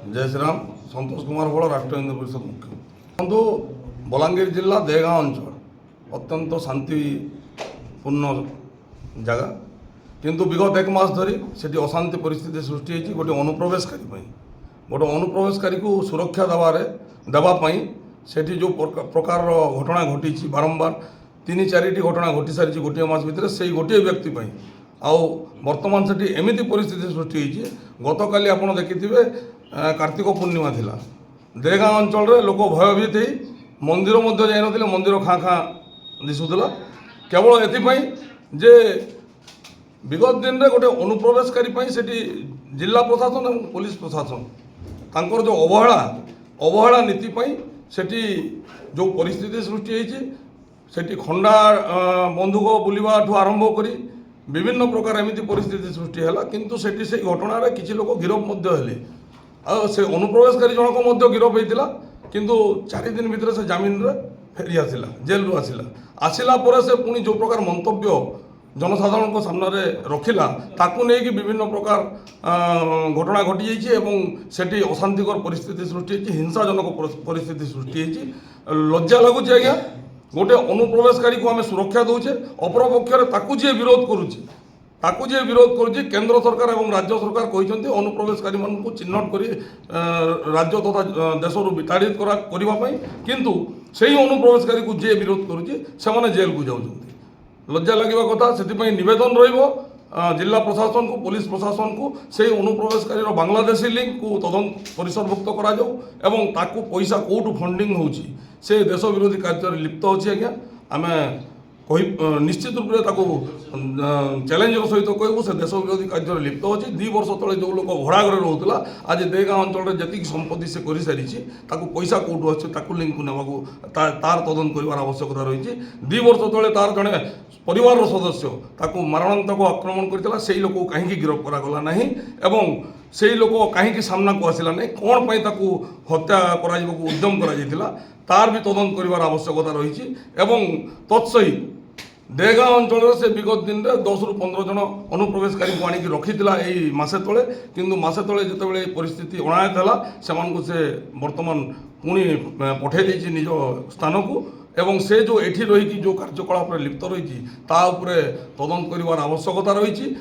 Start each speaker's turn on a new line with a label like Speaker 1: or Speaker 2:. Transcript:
Speaker 1: जय श्रीराम संतोष कुमार बड़ राष्ट्रीय हिंदू परिषद मुख्य बंधु बलांगीर जिला देगाँव अंचल अत्यंत शांतिपूर्ण जगह किंतु विगत एक मास धरी से अशांति परिस्थिति सृष्टि होती गोटे अनुप्रवेशकारी गोटे अनुप्रवेशकारी को सुरक्षा देवाई से जो प्रकार घटना घटी बारंबार 3-4टी घटना घटी सारी गोटे मास भितर से गोटे व्यक्ति आउ बर्तमान से एमती परिस्थिति सृष्टि होती गत काली आप देखिथे कार्तिक पूर्णिमा थिला देगाँव अंचल लोक भयभीत हो मंदिर मध्य जाई नथिले मंदिर खाँ खाँ दिशुला केवल एथिपाई जे विगत दिन में गोटे अनुप्रवेशकारी से जिला प्रशासन और पुलिस प्रशासन तांकर जो अवहेला नीति सेठी जो परिस्थिति सृष्टि होती सेठी खंडा बंधुक बुलवा आरंभ करी विभिन्न प्रकार एमती परिस्थिति सृष्टि है किंतु सेठी से घटना किसी लोक गिरफ हेले से अनुप्रवेशकारी जनक गिरफ होता किंतु 4 दिन भितर से जमीन रे फेरी आसिला जेल रु आसिला पर से पुणी जो प्रकार मंतव्य जनसाधारण सामने रखिला ताकू नहीं कि विभिन्न प्रकार घटना घटी जाइए सेठी अशांतिकर परिस्थिति सृष्टि होती हिंसाजनक परिस्थिति सृष्टि होती लज्जा लगुच आज्ञा गोटे अनुप्रवेशकारी को आम सुरक्षा दौचे अपरपक्ष ताकू जी विरोध करुचे केंद्र सरकार और राज्य सरकार कहते अनुप्रवेशकारी मान चिन्हट कर राज्य तथा देश विताड़ित करने किंतु से अनुप्रवेशकारी को जी विरोध करुचे जेल को जाऊँ लज्जा लगे कथा से नवेदन जिला प्रशासन को पुलिस प्रशासन को से अनुप्रवेशकारी बांग्लादेशी लिंक को तदंत परिसरभुक्त करा पैसा कौटू फंडिंग होची से देश विरोधी कार्य लिप्त अच्छी आज्ञा आम कही निश्चित रूप से चैलेंजर सहित कहूँ से देश विरोधी कार्य लिप्त अच्छी 2 वर्ष तले जो लोक भड़ा घर रोला आज देगाँव अंचल जी संपत्ति से कर सारी पैसा कौटू अच्छे लिंक ना तार तदंत कर आवश्यकता रही 2 वर्ष तले तार जड़े परिवार सदस्य ताकू मारणांतक आक्रमण करता से लोक कहीं गिरफ करागला ना एवं से लोक कहीं सामना को आसला ना कौन पर हत्या कर उद्यम कर तार भी तदंत कर आवश्यकता रही तत्सहित देगाँव अंचल से विगत दिन में 10 ରୁ 15 जन अनुप्रवेशकारी को आणिक रखीला यही मसे तले किंतु मसे तले जिते परिस्थिति अणायत से वर्तमान पुणी पठे देछि निज स्थान को एवं से जो एठी रही जो कार्यकलाप लिप्त रही तदंत कर आवश्यकता रही।